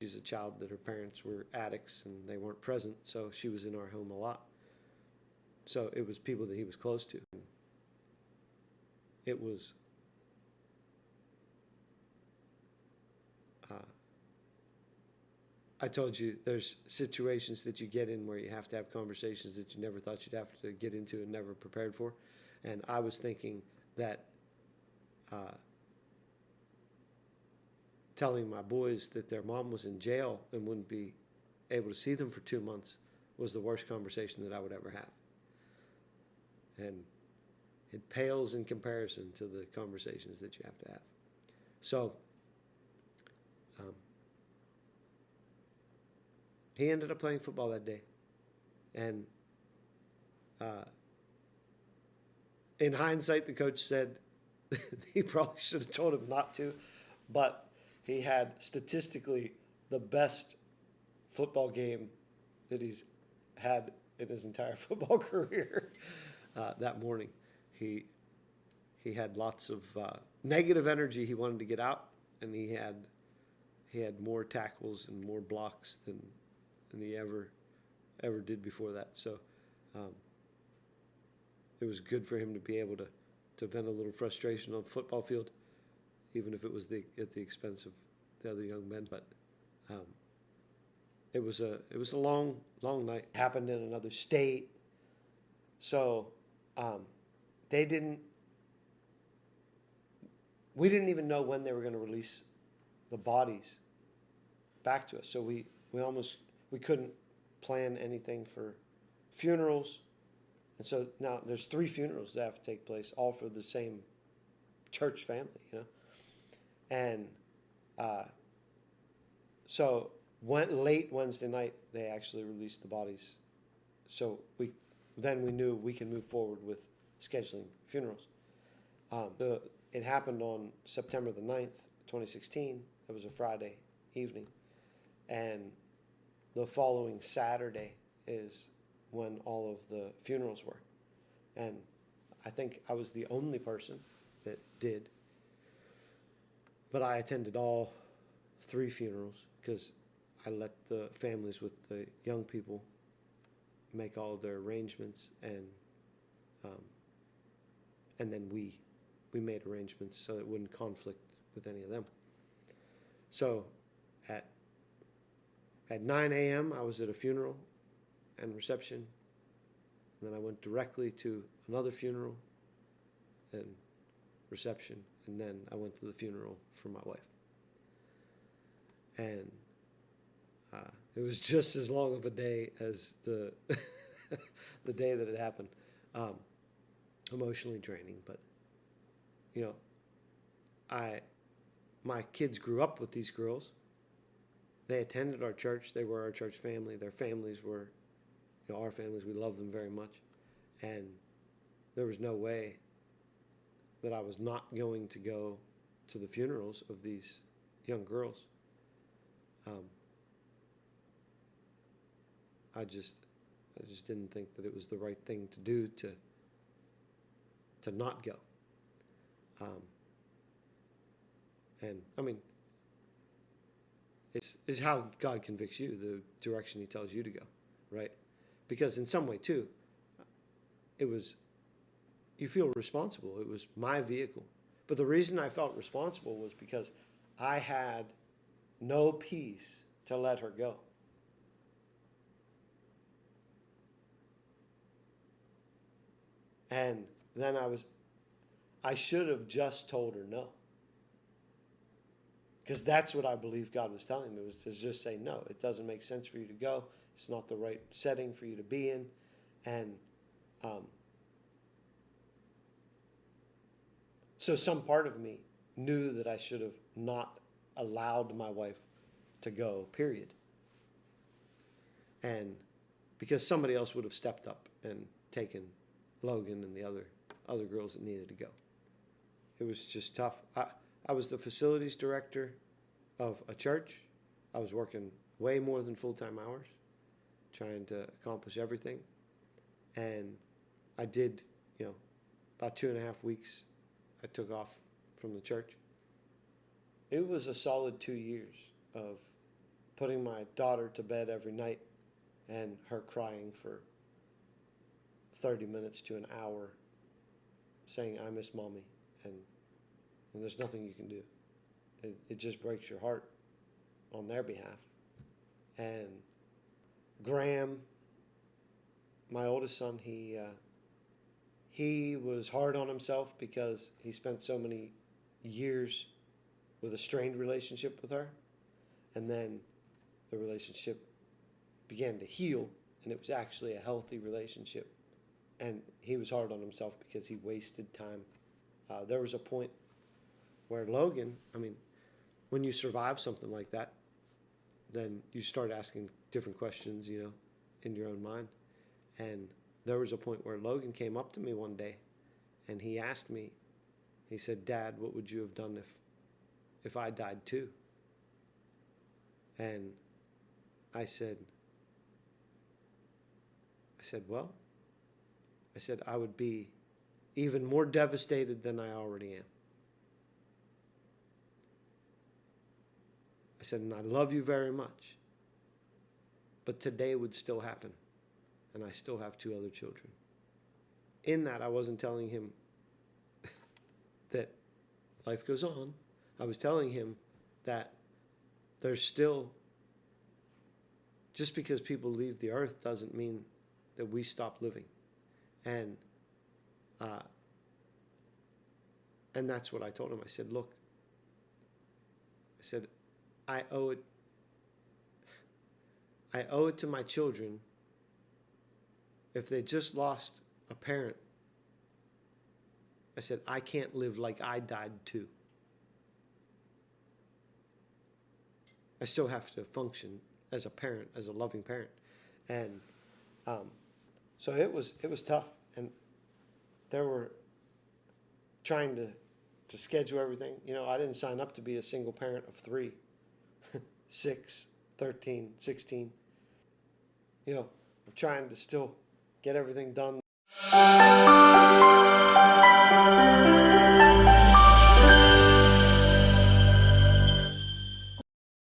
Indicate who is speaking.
Speaker 1: She's a child that her parents were addicts and they weren't present, so she was in our home a lot. So it was people that he was close to. It was I told you there's situations that you get in where you have to have conversations that you never thought you'd have to get into and never prepared for. And I was thinking that telling my boys that their mom was in jail and wouldn't be able to see them for 2 months was the worst conversation that I would ever have. And it pales in comparison to the conversations that you have to have. So he ended up playing football that day. And in hindsight, the coach said he probably should have told him not to, but he had statistically the best football game that he's had in his entire football career that morning. He had lots of negative energy he wanted to get out, and he had more tackles and more blocks than he ever did before that. So it was good for him to be able to vent a little frustration on the football field, even if it was at the expense of the other young men. But it was a long night. It happened in another state, so we didn't even know when they were going to release the bodies back to us. So we couldn't plan anything for funerals. And so now there's 3 funerals that have to take place, all for the same church family, And so late Wednesday night, they actually released the bodies. So we knew we can move forward with scheduling funerals. It happened on September the 9th, 2016. It was a Friday evening. And the following Saturday is when all of the funerals were. And I think I was the only person that did. But I attended all 3 funerals because I let the families with the young people make all of their arrangements, and then we made arrangements so it wouldn't conflict with any of them. So at 9 a.m. I was at a funeral and reception, and then I went directly to another funeral and reception, and then I went to the funeral for my wife. And it was just as long of a day as the the day that it happened. Emotionally draining, but my kids grew up with these girls. They attended our church. They were our church family. Their families were, our families. We love them very much, and there was no way that I was not going to go to the funerals of these young girls. I just didn't think that it was the right thing to do to not go. And I mean, it's how God convicts you, the direction He tells you to go, right? Because in some way too, you feel responsible. It was my vehicle. But the reason I felt responsible was because I had no peace to let her go. And then I should have just told her no. Because that's what I believe God was telling me, was to just say, no, it doesn't make sense for you to go. It's not the right setting for you to be in. And so some part of me knew that I should have not allowed my wife to go, period. And because somebody else would have stepped up and taken Logan and the other girls that needed to go. It was just tough. I was the facilities director of a church. I was working way more than full-time hours, trying to accomplish everything. And I did, about 2.5 weeks, I took off from the church. It was a solid 2 years of putting my daughter to bed every night and her crying for 30 minutes to an hour saying, I miss mommy, and there's nothing you can do. It just breaks your heart on their behalf. And Graham, my oldest son, he was hard on himself because he spent so many years with a strained relationship with her, and then the relationship began to heal, and it was actually a healthy relationship. And he was hard on himself because he wasted time. There was a point where Logan, I mean, when you survive something like that, then you start asking different questions, you know, in your own mind. And there was a point where Logan came up to me one day and he asked me, he said, Dad, what would you have done if I died too? And I said, well, I said, I would be even more devastated than I already am. I said, and I love you very much, but today would still happen, and I still have 2 other children. In that, I wasn't telling him that life goes on. I was telling him that there's still, just because people leave the earth doesn't mean that we stop living. And that's what I told him. I said, look, I said, I owe it to my children. If they just lost a parent, I said, I can't live like I died too. I still have to function as a parent, as a loving parent. And so it was tough. And there were trying to schedule everything. You know, I didn't sign up to be a single parent of 3, 6, 13, 16. You know, I'm trying to still get everything done.